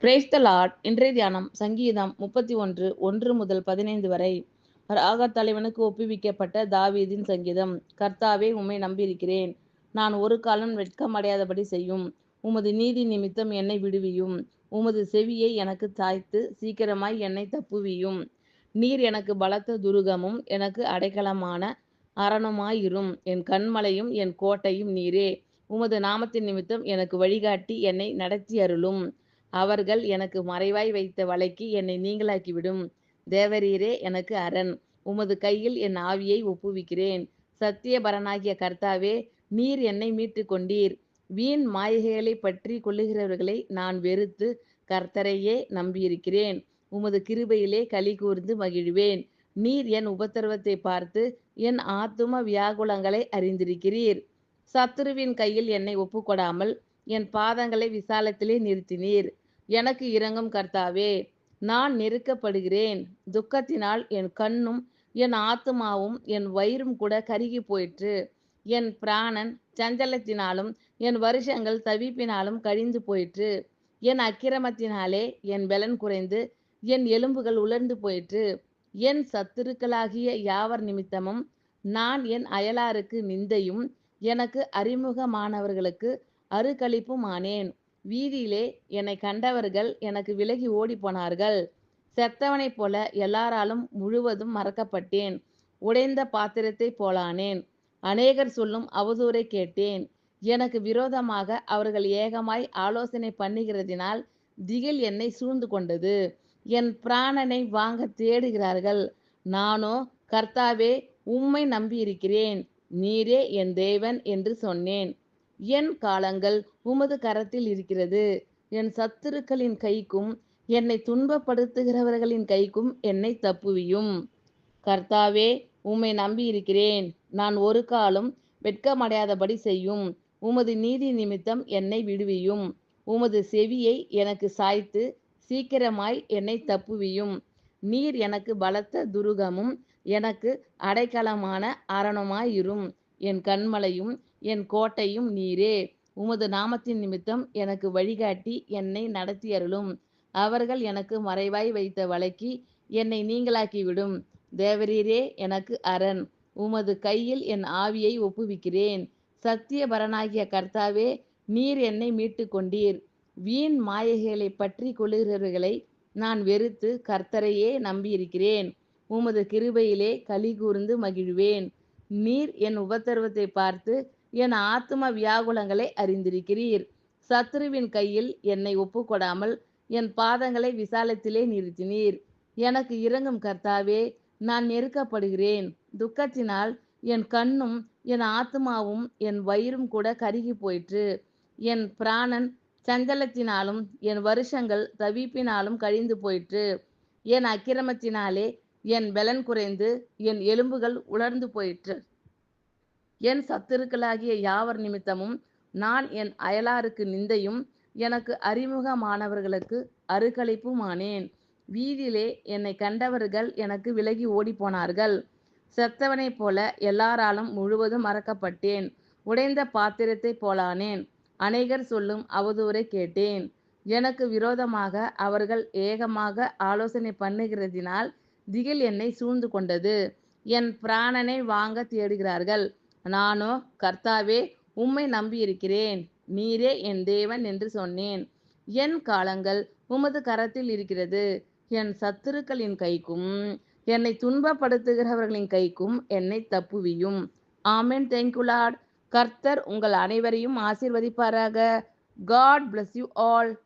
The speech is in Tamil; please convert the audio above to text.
Praise the Lord. இன்றைய தியானம் சங்கீதம் 31 1 முதல் 15 வரை. ராகத் தலைவனுக்கு ஒப்புவிக்கப்பட்ட தாவீதின் சங்கீதம். கர்த்தாவே, உம்மை நம்பியிருக்கிறேன். நான் ஒரு காலம் வெட்கமடையாதபடி செய்யும். உமது நீதி நிமித்தம் என்னை விடுவியும். உமது செவியை எனக்கு சாய்த்து சீக்கிரமாய் என்னை தப்புவியும். நீர் எனக்கு பலத்த துருகமும் எனக்கு அடைக்கலமான அரணுமாயிரும். என் கன்மலையும் என் கோட்டையும் நீரே. உமது நாமத்தின் நிமித்தம் எனக்கு வழிகாட்டி என்னை நடத்தி அருளும். அவர்கள் எனக்கு மறைவாய் வைத்த வலைக்கு என்னை நீங்களாக்கிவிடும். தேவரீரே எனக்கு அரண். உமது கையில் என் ஆவியை ஒப்புவிக்கிறேன். சத்தியபரனாகிய கர்த்தாவே, நீர் என்னை மீட்டு கொண்டீர். வீண் மாயைகளை பற்றி கொள்ளுகிறவர்களை நான் வெறுத்து கர்த்தரையே நம்பியிருக்கிறேன். உமது கிருபையிலே களி கூர்ந்து மகிழ்வேன். நீர் என் உபத்திரவத்தை பார்த்து என் ஆத்தும வியாகுலங்களை அறிந்திருக்கிறீர். சத்துருவின் கையில் என்னை ஒப்புக்கொடாமல் என் பாதங்களை விசாலத்திலே நிறுத்தினீர். எனக்கு இரங்கும் கர்த்தாவே. நான் நெருக்கப்படுகிறேன். துக்கத்தினால் என் கண்ணும் என் ஆத்துமாவும் என் வயிறும் கூட கருகி போயிற்று. என் பிராணன் சஞ்சலத்தினாலும் என் வருஷங்கள் தவிப்பினாலும் கழிந்து போயிற்று. என் அக்கிரமத்தினாலே என் பலன் குறைந்து என் எலும்புகள் உலர்ந்து போயிற்று. என் சத்துருக்களாகிய யாவர் நிமித்தமும் நான் என் அயலாருக்கு நிந்தையும் எனக்கு அறிமுகமானவர்களுக்கு அருக்களிப்பும் ஆனேன். வீதியிலே என்னை கண்டவர்கள் எனக்கு விலகி ஓடி போனார்கள். செத்தவனைப் போல எல்லாராலும் முழுவதும் மறக்கப்பட்டேன். உடைந்த பாத்திரத்தை போலானேன். அநேகர் சொல்லும் அவதூறை கேட்டேன். எனக்கு விரோதமாக அவர்கள் ஏகமாய் ஆலோசனை பண்ணுகிறதினால் திகில் என்னை சூழ்ந்து கொண்டது. என் பிராணனை வாங்க தேடுகிறார்கள். நானோ, கர்த்தாவே, உம்மை நம்பியிருக்கிறேன். நீரே என் தேவன் என்று சொன்னேன். என் காலங்கள் உமது கரத்தில் இருக்கிறது. என் சத்துருக்களின் கைக்கும் என்னை துன்பப்படுத்துகிறவர்களின் கைக்கும் என்னை தப்புவியும். கர்த்தாவே, உம்மை நம்பியிருக்கிறேன். நான் ஒரு காலம் வெட்கமடையாதபடி செய்யும். உமது நீதி நிமித்தம் என்னை விடுவியும். உமது செவியை எனக்கு சாய்த்து சீக்கிரமாய் என்னை தப்புவியும். நீர் எனக்கு பலத்த துருகமும் எனக்கு அடைக்கலமான அரணுமாயிரும். என் கன்மலையும் என் கோட்டையும் நீரே. உமது நாமத்தின் நிமித்தம் எனக்கு வழிகாட்டி என்னை நடத்தி அருளும். அவர்கள் எனக்கு மறைவாய் வைத்த வலைக்கு என்னை நீங்களாக்கிவிடும். தேவரீரே எனக்கு அரண். உமது கையில் என் ஆவியை ஒப்புவிக்கிறேன். சத்தியபரனாகிய கர்த்தாவே, நீர் என்னை மீட்டு கொண்டீர். வீண் மாயைகளை பற்றி கொள்ளுகிறவர்களை நான் வெறுத்து கர்த்தரையே நம்பியிருக்கிறேன். உமது கிருபையிலே களி கூர்ந்து மகிழ்வேன். நீர் என் உபத்திரவத்தை பார்த்து என் ஆத்தும வியாகுலங்களை அறிந்திருக்கிறீர். சத்துருவின் கையில் என்னை ஒப்புக்கொடாமல் என் பாதங்களை விசாலத்திலே நிறுத்தினீர். எனக்கு இரங்கும் கர்த்தாவே. நான் நெருக்கப்படுகிறேன். துக்கத்தினால் என் கண்ணும் என் ஆத்துமாவும் என் வயிறும் கூட கருகி போயிற்று. என் பிராணன் சஞ்சலத்தினாலும் என் வருஷங்கள் தவிப்பினாலும் கழிந்து போயிற்று. என் அக்கிரமத்தினாலே என் பலன் குறைந்து என் எலும்புகள் உலர்ந்து போயிற்று. என் சத்துருக்களாகிய யாவர் நிமித்தமும் நான் என் அயலாருக்கு நிந்தையும் எனக்கு அறிமுகமானவர்களுக்கு அருக்களிப்புமானேன். வீதியிலே என்னை கண்டவர்கள் எனக்கு விலகி ஓடி போனார்கள். செத்தவனைப் போல எல்லாராலும் முழுவதும் மறக்கப்பட்டேன். உடைந்த பாத்திரத்தை போலானேன். அநேகர் சொல்லும் அவதூறை கேட்டேன். எனக்கு விரோதமாக அவர்கள் ஏகமாக ஆலோசனை பண்ணுகிறதினால் திகில் என்னை சூழ்ந்து கொண்டது. என் பிராணனை வாங்க தேடுகிறார்கள். நானோ, கர்த்தாவே, உம்மை நம்பியிருக்கிறேன். நீரே என் தேவன் என்று சொன்னேன். என் காலங்கள் உமது கரத்தில் இருக்கிறது. என் சத்துருக்களின் கைக்கும் என்னை துன்பப்படுத்துகிறவர்களின் கைக்கும் என்னை தப்புவியும். ஆமென். Thank you Lord. கர்த்தர் உங்கள் அனைவரையும் ஆசீர்வதிப்பாராக. God bless you all.